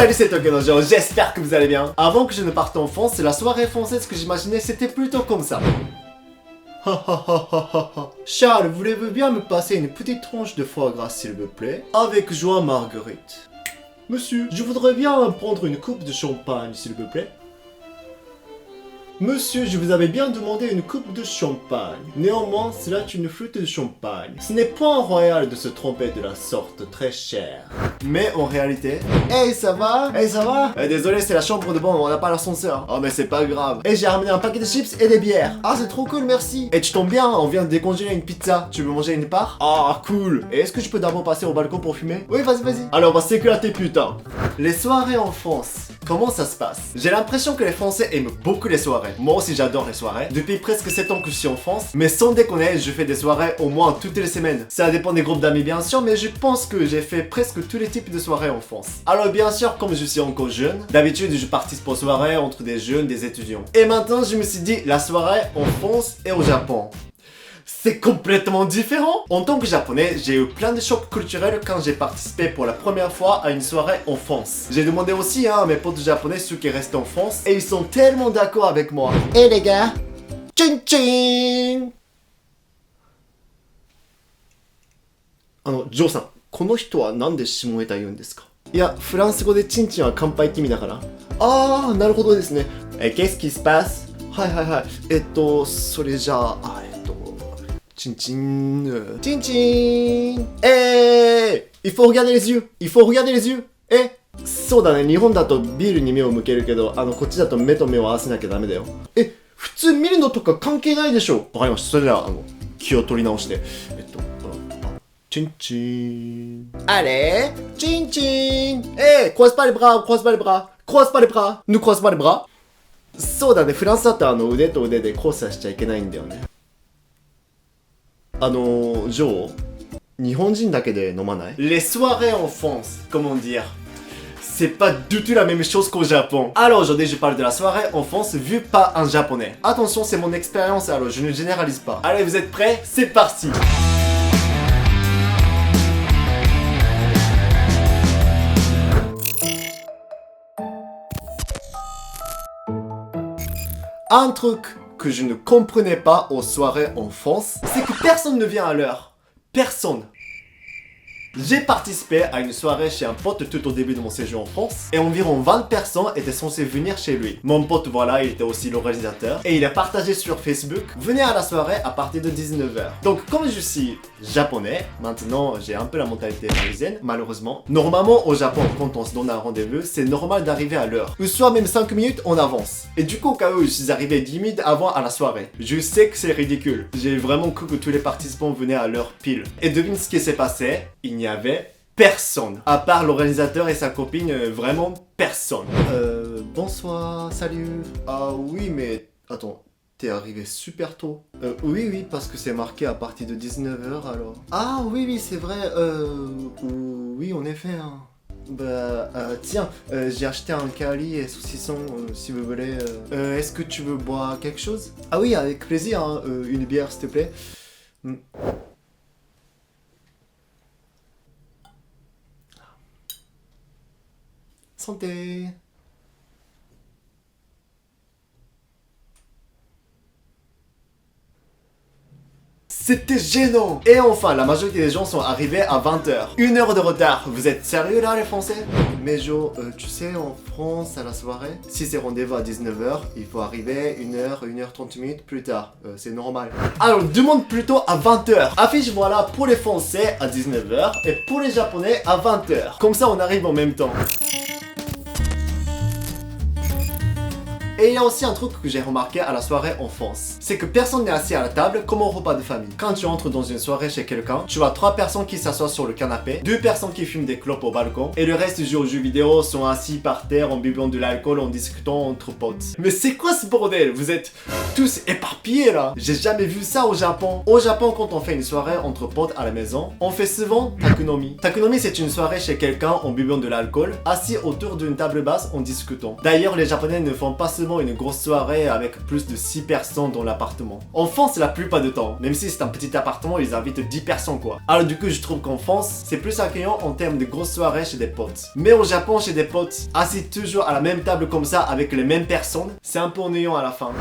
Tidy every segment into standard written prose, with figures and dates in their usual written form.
Salut, c'est Tokedojo, j'espère que vous allez bien. Avant que je ne parte en France, la soirée française que j'imaginais c'était plutôt comme ça. Charles, voulez-vous bien me passer une petite tranche de foie gras s'il vous plaît? Avec joie, Marguerite. Monsieur, je voudrais bien prendre une coupe de champagne s'il vous plaît. Monsieur, je vous avais bien demandé une coupe de champagne. Néanmoins, cela est une flûte de champagne. Ce n'est point royal de se tromper de la sorte, très cher. Mais en réalité... Hey, ça va? Hey, ça va? Désolé, c'est la chambre de bonne, on n'a pas l'ascenseur. Oh, mais c'est pas grave. Hey, j'ai ramené un paquet de chips et des bières. Ah, c'est trop cool, merci. Et tu tombes bien, on vient de décongeler une pizza. Tu veux manger une part? Ah, cool. Et est-ce que je peux d'abord passer au balcon pour fumer? Oui, vas-y, vas-y. Alors, bah, s'éclater, putain. Les soirées en France, comment ça se passe? J'ai l'impression que les Français aiment beaucoup les soirées. Moi aussi j'adore les soirées. Depuis presque 7 ans que je suis en France. Mais sans déconner, je fais des soirées au moins toutes les semaines. Ça dépend des groupes d'amis bien sûr, mais je pense que j'ai fait presque tous les types de soirées en France. Alors bien sûr, comme je suis encore jeune, d'habitude je participe aux soirées entre des jeunes, des étudiants. Et maintenant je me suis dit, la soirée en France et au Japon. C'est complètement différent. En tant que japonais, j'ai eu plein de chocs culturels quand j'ai participé pour la première fois à une soirée en France. J'ai demandé aussi à mes potes japonais ceux qui restent en France et ils sont tellement d'accord avec moi. Et les gars, tchin tchin. Joe-san, この人はなんで下ネタ言うんですか? いや、フランス語でチンチンは乾杯って意味だから。あー、なるほどですね。Qu'est-ce qui se passe? はいはいはい。それじゃあ、チンチン、チンチン。il faut regarder les yeux. Il faut regarder les yeux. そうだね。日本だとビールに目を向けるけど、こっちだと目と目を合わせなきゃダメだよ。普通見るのとか関係ないでしょ。わかりました。それでは気を取り直して。チンチン。Allez, チンチン。croise pas les bras, croise pas les bras, croise pas les bras, ne croise pas les bras. そうだね。フランスだと腕と腕で交差しちゃいけないんだよね。ジョー、日本人だけで飲まない? Les soirées en France, comment dire? C'est pas du tout la même chose qu'au Japon. Alors aujourd'hui je parle de la soirée en France vue par un japonais. Attention, c'est mon expérience, alors je ne généralise pas. Allez, vous êtes prêts? C'est parti! Un truc que je ne comprenais pas aux soirées en France, c'est que personne ne vient à l'heure. Personne. J'ai participé à une soirée chez un pote tout au début de mon séjour en France et environ 20 personnes étaient censées venir chez lui. Mon pote, voilà, il était aussi l'organisateur et il a partagé sur Facebook: venez à la soirée à partir de 19h. Donc comme je suis japonais, maintenant j'ai un peu la mentalité parisienne, malheureusement. Normalement au Japon, quand on se donne un rendez-vous, c'est normal d'arriver à l'heure, ou soit même 5 minutes en avance. Et du coup au cas où je suis arrivé 10 minutes avant à la soirée. Je sais que c'est ridicule. J'ai vraiment cru que tous les participants venaient à l'heure pile. Et devine ce qui s'est passé. Il n'y avait personne. À part l'organisateur et sa copine, vraiment personne. Bonsoir, salut. Ah oui, mais attends, t'es arrivé super tôt. Oui, parce que c'est marqué à partir de 19h alors. Ah oui, c'est vrai. Oui, en effet. Hein. Tiens, j'ai acheté un curry et saucisson, si vous voulez. Est-ce que tu veux boire quelque chose? Ah oui, avec plaisir, hein. Une bière, s'il te plaît. Santé. C'était gênant. Et enfin, la majorité des gens sont arrivés à 20h. 1 heure de retard. Vous êtes sérieux là les Français? Mais Joe, tu sais, en France, à la soirée, si c'est rendez-vous à 19h, il faut arriver 1h, 1h30 minutes plus tard. C'est normal. Alors, demande plutôt à 20h. Affiche voilà pour les Français à 19h et pour les Japonais à 20h. Comme ça, on arrive en même temps. Et il y a aussi un truc que j'ai remarqué à la soirée en France. C'est que personne n'est assis à la table comme au repas de famille. Quand tu entres dans une soirée chez quelqu'un, tu vois 3 personnes qui s'assoient sur le canapé, 2 personnes qui fument des clopes au balcon, et le reste joue aux jeux vidéo, sont assis par terre en buvant de l'alcool, en discutant entre potes. Mais c'est quoi ce bordel? Vous êtes tous éparpillés là. J'ai jamais vu ça au Japon. Au Japon, quand on fait une soirée entre potes à la maison, on fait souvent takunomi. Takunomi, c'est une soirée chez quelqu'un en buvant de l'alcool, assis autour d'une table basse en discutant. D'ailleurs, les Japonais ne font pas seulement seulement une grosse soirée avec plus de 6 personnes dans l'appartement. En France, la plupart du temps, même si c'est un petit appartement, ils invitent 10 personnes quoi. Alors du coup, je trouve qu'en France, c'est plus accueillant en termes de grosses soirées chez des potes. Mais au Japon, chez des potes, assis toujours à la même table comme ça avec les mêmes personnes, c'est un peu ennuyant à la fin.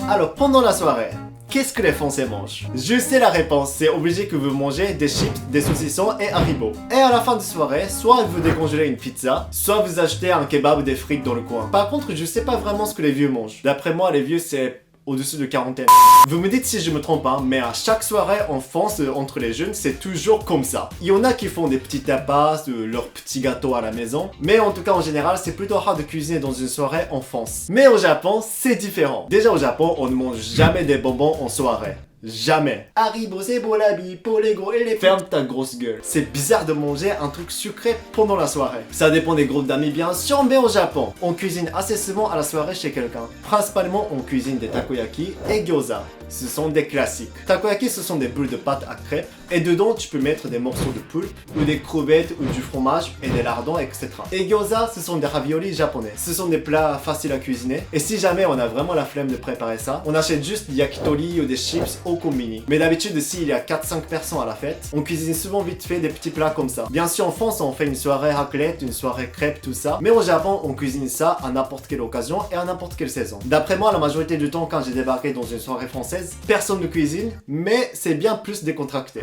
Alors pendant la soirée, qu'est-ce que les Français mangent? Je sais la réponse, c'est obligé que vous mangez des chips, des saucissons et Haribo. Et à la fin de soirée, soit vous décongelez une pizza, soit vous achetez un kebab ou des frites dans le coin. Par contre, je sais pas vraiment ce que les vieux mangent. D'après moi, les vieux c'est au-dessus de quarantaine. Vous me dites si je me trompe hein, mais à chaque soirée en France entre les jeunes, c'est toujours comme ça. Il y en a qui font des petits tapas, leurs petits gâteaux à la maison, mais en tout cas en général, c'est plutôt rare de cuisiner dans une soirée en France. Mais au Japon, c'est différent. Déjà au Japon, on ne mange jamais des bonbons en soirée. Jamais. Haribo, c'est pour la vie, pour les gros et les... Ferme ta grosse gueule. C'est bizarre de manger un truc sucré pendant la soirée. Ça dépend des groupes d'amis bien sûr, mais au Japon, on cuisine assez souvent à la soirée chez quelqu'un. Principalement, on cuisine des takoyaki et gyoza. Ce sont des classiques. Takoyaki, ce sont des boules de pâte à crêpes. Et dedans, tu peux mettre des morceaux de poulpe, ou des crevettes, ou du fromage, et des lardons, etc. Et gyoza, ce sont des raviolis japonais. Ce sont des plats faciles à cuisiner. Et si jamais on a vraiment la flemme de préparer ça, on achète juste des yakitori ou des chips au combini. Mais d'habitude, s'il y a 4-5 personnes à la fête, on cuisine souvent vite fait des petits plats comme ça. Bien sûr, en France, on fait une soirée raclette, une soirée crêpe, tout ça. Mais au Japon, on cuisine ça à n'importe quelle occasion et à n'importe quelle saison. D'après moi, la majorité du temps, quand j'ai débarqué dans une soirée française, personne ne cuisine, mais c'est bien plus décontracté.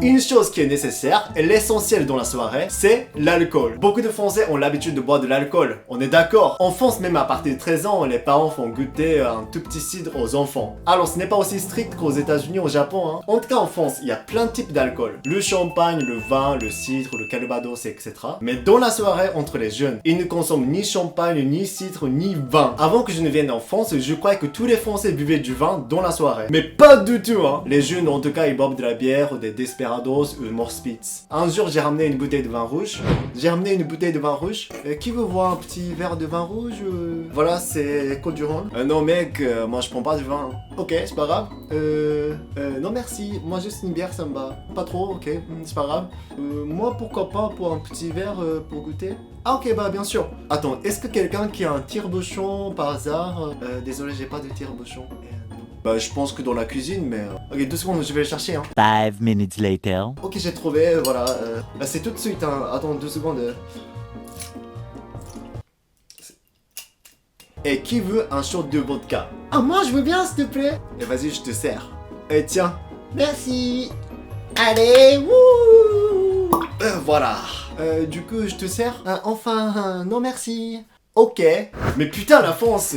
Une chose qui est nécessaire et l'essentiel dans la soirée, c'est l'alcool. Beaucoup de Français ont l'habitude de boire de l'alcool, on est d'accord. En France, même à partir de 13 ans, les parents font goûter un tout petit cidre aux enfants. Alors ce n'est pas aussi strict qu'aux États-Unis ou au Japon. Hein. En tout cas en France, il y a plein de types d'alcool. Le champagne, le vin, le cidre, le calvados, etc. Mais dans la soirée, entre les jeunes, ils ne consomment ni champagne, ni cidre, ni vin. Avant que je ne vienne en France, je croyais que tous les Français buvaient du vin dans la soirée. Mais pas du tout hein. Les jeunes, en tout cas, ils boivent de la bière ou des desperados ou Morspitz. Un jour, j'ai ramené une bouteille de vin rouge. Qui veut voir un petit verre de vin rouge? Voilà, c'est Côte du Rhône. Non mec, moi je prends pas du vin. Ok, c'est pas grave. Non merci, moi juste une bière ça me va. Pas trop, ok, c'est pas grave. Moi pourquoi pas pour un petit verre pour goûter? Ah ok, bah bien sûr. Attends, est-ce que quelqu'un qui a un tire-bouchon par hasard? Désolé, j'ai pas de tire-bouchon. Bah je pense que dans la cuisine, mais... Ok, 2 secondes, je vais le chercher, hein. 5 minutes later. Ok, j'ai trouvé, voilà. C'est tout de suite, hein. Attends, 2 secondes. Et qui veut un shot de vodka? Ah, moi, je veux bien, s'il te plaît. Et vas-y, je te sers. Et tiens. Merci. Allez, wouh. Voilà. Du coup, je te sers? Enfin, non merci. Ok. Mais putain, la France,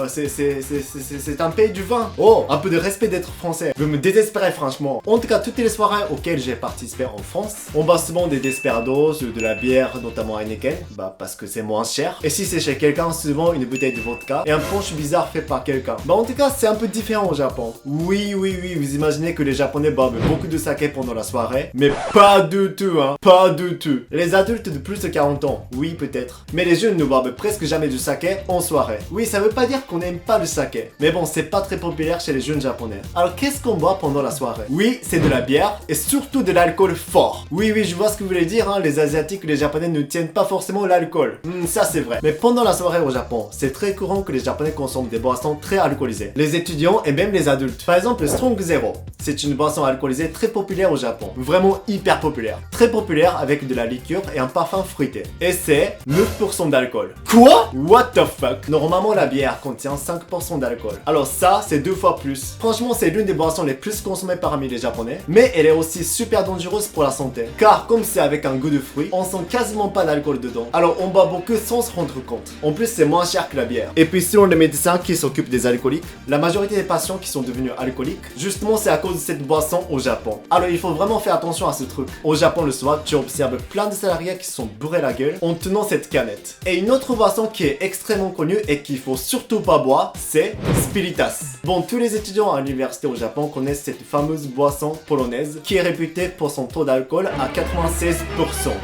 c'est un pays du vin. Oh, un peu de respect d'être français. Je me désespérais franchement. En tout cas, toutes les soirées auxquelles j'ai participé en France, on boit souvent des desperados, de la bière, notamment Heineken, bah parce que c'est moins cher. Et si c'est chez quelqu'un, souvent une bouteille de vodka et un punch bizarre fait par quelqu'un. Bah en tout cas, c'est un peu différent au Japon. Oui, vous imaginez que les Japonais boivent beaucoup de saké pendant la soirée, mais pas du tout, hein. Pas du tout. Les adultes de plus de 40 ans, oui peut-être. Mais les jeunes ne boivent presque jamais du saké en soirée. Oui, ça veut pas dire qu'on n'aime pas le saké, mais bon, c'est pas très populaire chez les jeunes japonais. Alors qu'est-ce qu'on boit pendant la soirée? Oui, c'est de la bière et surtout de l'alcool fort. Oui, je vois ce que vous voulez dire, hein. Les asiatiques ou les japonais ne tiennent pas forcément l'alcool. Ça c'est vrai. Mais pendant la soirée au Japon, c'est très courant que les japonais consomment des boissons très alcoolisées. Les étudiants et même les adultes. Par exemple, le Strong Zero. C'est une boisson alcoolisée très populaire au Japon. Vraiment hyper populaire. Très populaire avec de la liqueur et un parfum fruité. Et c'est 9% d'alcool. Quoi? What the fuck? Normalement, la bière contient 5% d'alcool. Alors ça, c'est 2 fois plus. Franchement, c'est l'une des boissons les plus consommées parmi les japonais. Mais elle est aussi super dangereuse pour la santé. Car comme c'est avec un goût de fruit, on sent quasiment pas d'alcool dedans. Alors on boit beaucoup sans se rendre compte. En plus, c'est moins cher que la bière. Et puis selon les médecins qui s'occupent des alcooliques, la majorité des patients qui sont devenus alcooliques, justement c'est à cause de cette boisson au Japon. Alors il faut vraiment faire attention à ce truc. Au Japon le soir, tu observes plein de salariés qui se sont bourrés la gueule en tenant cette canette. Et une autre boisson qui est extrêmement connue et qu'il faut surtout pas boire, c'est Spiritas. Bon, tous les étudiants à l'université au Japon connaissent cette fameuse boisson polonaise qui est réputée pour son taux d'alcool à 96%.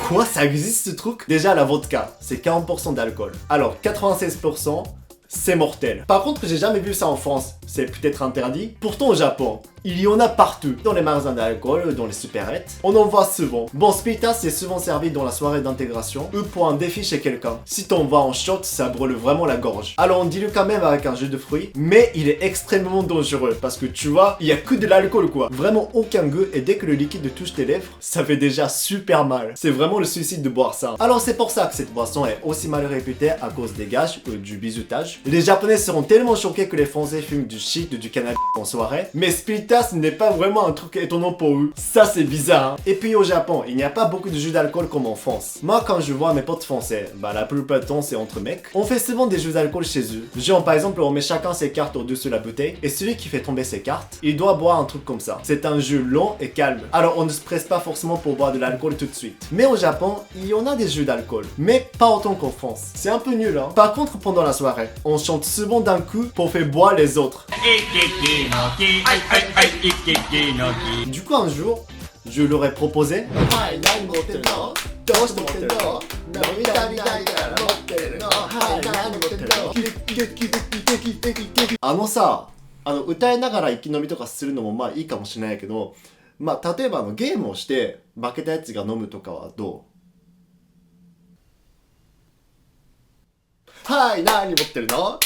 Quoi, ça existe ce truc? Déjà la vodka, c'est 40% d'alcool. Alors 96%, c'est mortel. Par contre, j'ai jamais vu ça en France. C'est peut-être interdit. Pourtant, au Japon, il y en a partout. Dans les magasins d'alcool, dans les supérettes. On en voit souvent. Bon, Splitas, c'est souvent servi dans la soirée d'intégration ou pour un défi chez quelqu'un. Si t'en vas en shot, ça brûle vraiment la gorge. Alors, on dilue quand même avec un jus de fruits, mais il est extrêmement dangereux parce que tu vois, il y a que de l'alcool quoi. Vraiment aucun goût et dès que le liquide touche tes lèvres, ça fait déjà super mal. C'est vraiment le suicide de boire ça. Alors, c'est pour ça que cette boisson est aussi mal réputée à cause des gages ou du bisoutage. Les Japonais seront tellement choqués que les Français fument du shit ou du cannabis en soirée, mais Splitas n'est pas vraiment un truc étonnant pour eux. Ça c'est bizarre hein. Et puis au Japon, il n'y a pas beaucoup de jeux d'alcool comme en France. Moi quand je vois mes potes français, bah la plupart du temps c'est entre mecs, on fait souvent des jeux d'alcool chez eux. Genre par exemple on met chacun ses cartes au-dessus de la bouteille et celui qui fait tomber ses cartes, il doit boire un truc comme ça. C'est un jeu long et calme. Alors on ne se presse pas forcément pour boire de l'alcool tout de suite. Mais au Japon, il y en a des jeux d'alcool, mais pas autant qu'en France. C'est un peu nul hein. Par contre pendant la soirée, on chante souvent d'un coup pour faire boire les autres. Du coup un jour, je leur ai proposéさ、歌いながら息飲みとかするのもまあいいかもしれないけど、まあ例えばゲームをして負けたやつが飲むとかはどう？はい、何持ってるの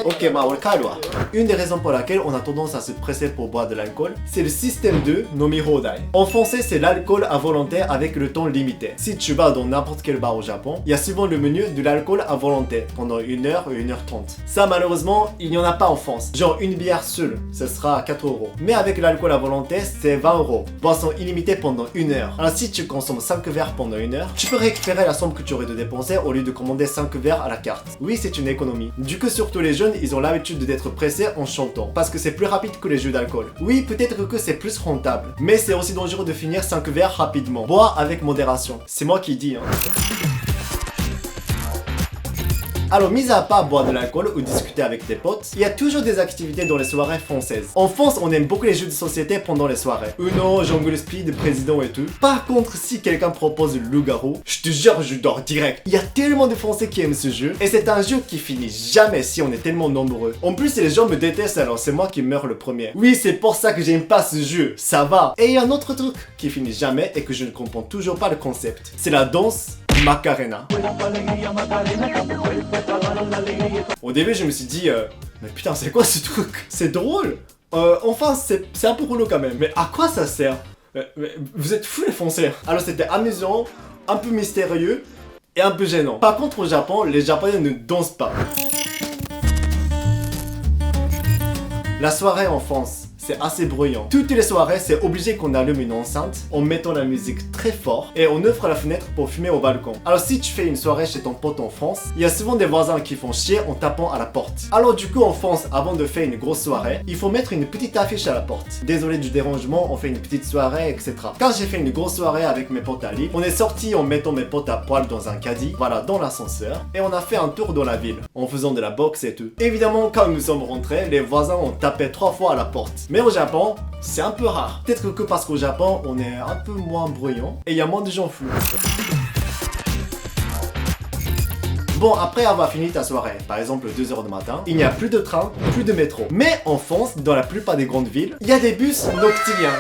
？Ok, bah on le calme. Une des raisons pour laquelle on a tendance à se presser pour boire de l'alcool, c'est le système de Nomi Hodai. En français, c'est l'alcool à volonté avec le temps limité. Si tu vas dans n'importe quel bar au Japon, il y a souvent le menu de l'alcool à volonté pendant 1 heure ou 1h30. Ça, malheureusement, il n'y en a pas en France. Genre une bière seule, ce sera 4 €. Mais avec l'alcool à volonté, c'est 20 €. Boisson illimitée pendant 1 heure. Alors si tu consommes 5 verres pendant 1 heure, tu peux récupérer la somme que tu aurais de dépenser au lieu de commander 5 verres à la carte. Oui, c'est une économie. Du coup, surtout les jeunes, ils ont l'habitude d'être pressés en chantant, parce que c'est plus rapide que les jeux d'alcool. Oui, peut-être que c'est plus rentable, mais c'est aussi dangereux de finir 5 verres rapidement. Boire avec modération. C'est moi qui dis, hein. Alors, mis à part boire de l'alcool ou discuter avec tes potes, il y a toujours des activités dans les soirées françaises. En France, on aime beaucoup les jeux de société pendant les soirées. Uno, Jungle Speed, Président et tout. Par contre, si quelqu'un propose le loup-garou, je te jure, je dors direct. Il y a tellement de Français qui aiment ce jeu, et c'est un jeu qui finit jamais si on est tellement nombreux. En plus, les gens me détestent, alors c'est moi qui meurs le premier. Oui, c'est pour ça que j'aime pas ce jeu, ça va. Et il y a un autre truc qui finit jamais et que je ne comprends toujours pas le concept. C'est la danse Macarena. Au début, je me suis dit, mais putain, c'est quoi ce truc? C'est drôle. Enfin, c'est un peu relou quand même. Mais à quoi ça sert? Mais vous êtes fous les Français. Alors c'était amusant, un peu mystérieux et un peu gênant. Par contre, au Japon, les Japonais ne dansent pas. La soirée en France, c'est assez bruyant. Toutes les soirées, c'est obligé qu'on allume une enceinte en mettant la musique très fort et on ouvre la fenêtre pour fumer au balcon. Alors si tu fais une soirée chez ton pote en France, il y a souvent des voisins qui font chier en tapant à la porte. Alors du coup en France, avant de faire une grosse soirée, il faut mettre une petite affiche à la porte. Désolé du dérangement, on fait une petite soirée, etc. Quand j'ai fait une grosse soirée avec mes potes à Lille, on est sorti en mettant mes potes à poil dans un caddie, voilà, dans l'ascenseur, et on a fait un tour dans la ville, en faisant de la boxe et tout. Évidemment, quand nous sommes rentrés, les voisins ont tapé 3 fois à la porte. Mais au Japon, c'est un peu rare. Peut-être que parce qu'au Japon, on est un peu moins bruyant et il y a moins de gens fous. Bon, après avoir fini ta soirée, par exemple 2 h du matin, il n'y a plus de train, plus de métro. Mais en France, dans la plupart des grandes villes, il y a des bus noctiliens.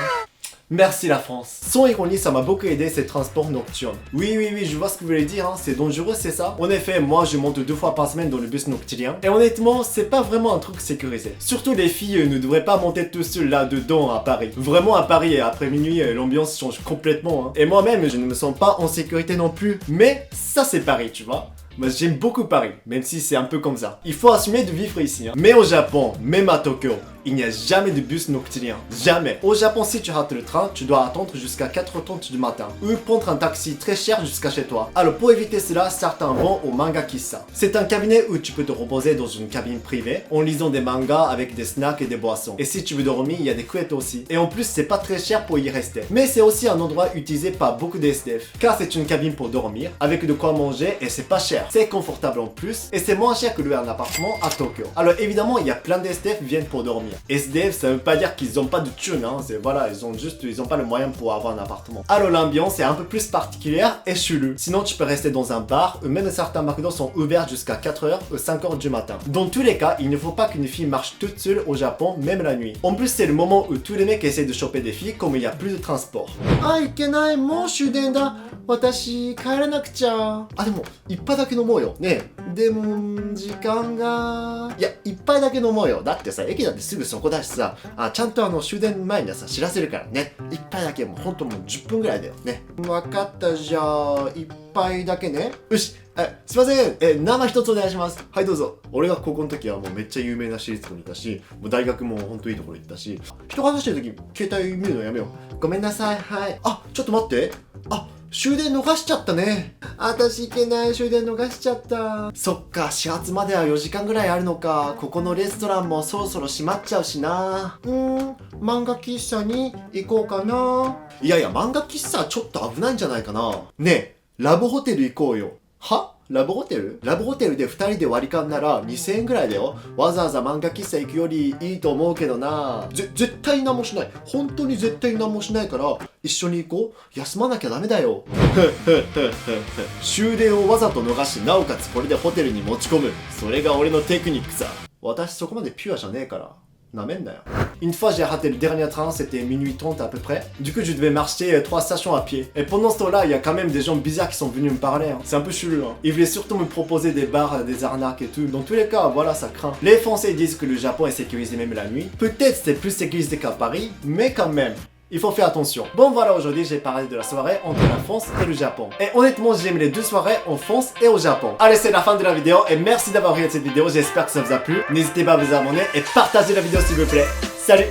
Merci la France. Sans ironie, ça m'a beaucoup aidé ces transports nocturnes. Oui, je vois ce que vous voulez dire, hein. C'est dangereux, c'est ça? En effet, moi je monte 2 fois par semaine dans le bus noctilien. Et honnêtement, c'est pas vraiment un truc sécurisé. Surtout les filles ne devraient pas monter tout seules là-dedans à Paris. Vraiment à Paris, et après minuit, l'ambiance change complètement, hein. Et moi-même, je ne me sens pas en sécurité non plus. Mais ça c'est Paris, tu vois. Moi j'aime beaucoup Paris, même si c'est un peu comme ça. Il faut assumer de vivre ici, hein. Mais au Japon, même à Tokyo, il n'y a jamais de bus noctilien. Jamais. Au Japon, si tu rates le train, tu dois attendre jusqu'à 4h30 du matin. Ou prendre un taxi très cher jusqu'à chez toi. Alors pour éviter cela, certains vont au manga kissa. C'est un cabinet où tu peux te reposer dans une cabine privée en lisant des mangas avec des snacks et des boissons. Et si tu veux dormir, il y a des couettes aussi. Et en plus, c'est pas très cher pour y rester. Mais c'est aussi un endroit utilisé par beaucoup de SDF. Car c'est une cabine pour dormir, avec de quoi manger et c'est pas cher. c'est confortable en plus, et c'est moins cher que louer un appartement à Tokyo. Alors évidemment, il y a plein d'SDF qui viennent pour dormir. SDF, ça veut pas dire qu'ils ont pas de thunes, hein. Voilà, ils ont pas le moyen pour avoir un appartement. Alors l'ambiance est un peu plus particulière et chelou. Sinon, tu peux rester dans un bar, ou même certains McDo sont ouverts jusqu'à 4h ou 5h du matin. Dans tous les cas, il ne faut pas qu'une fille marche toute seule au Japon, même la nuit. En plus, c'est le moment où tous les mecs essaient de choper des filles comme il y a plus de transport. Ah, ikenai, mo shuden da. Watashi, kaeranakucha. Ah, でも、一杯だけ飲もうよ。ねえ。でも、時間が。いや、一杯だけ飲もうよ。だってさ、駅だってすぐそこだしさ、ちゃんと終電前にさ、知らせるからね。一杯だけ、もうほんともう10分ぐらいだよね。わかった、じゃあ、一杯だけね。よし。すいません。生一つお願いします。はい、どうぞ。俺が高校の時はもうめっちゃ有名な私立校にいたし、もう大学もほんといいところ行ったし、人が話してる時、携帯見るのやめよう。ごめんなさい。はい。あ、ちょっと待って。終電逃しちゃったね。私いけない。終電逃しちゃった。そっか、始発までは4時間ぐらいあるのか。ここのレストランもそろそろ閉まっちゃうしな。漫画喫茶に行こうかな。いやいや、漫画喫茶はちょっと危ないんじゃないかな。ねえ、ラブホテル行こうよ。は？ラブホテルで2人で割り勘なら2000円ぐらいだよ。わざわざ漫画喫茶行くよりいいと思うけどな。絶対何もしない。本当に絶対何もしないから一緒に行こう。休まなきゃダメだよ。終電をわざと逃し、なおかつこれでホテルに持ち込む。それが俺のテクニックさ。私そこまでピュアじゃねえから。Une fois j'ai raté le dernier train, c'était minuit 30 à peu près. Du coup je devais marcher 3 stations à pied. Et pendant ce temps-là, il y a quand même des gens bizarres qui sont venus me parler. Hein. C'est un peu chelou. Hein. Ils voulaient surtout me proposer des bars, des arnaques et tout. Dans tous les cas, voilà, ça craint. Les Français disent que le Japon est sécurisé même la nuit. Peut-être c'est plus sécurisé qu'à Paris, mais quand même. Il faut faire attention. Bon voilà, aujourd'hui j'ai parlé de la soirée entre la France et le Japon. Et honnêtement, j'ai aimé les deux soirées en France et au Japon. Allez, c'est la fin de la vidéo et merci d'avoir regardé cette vidéo. J'espère que ça vous a plu. N'hésitez pas à vous abonner et partager la vidéo s'il vous plaît. Salut!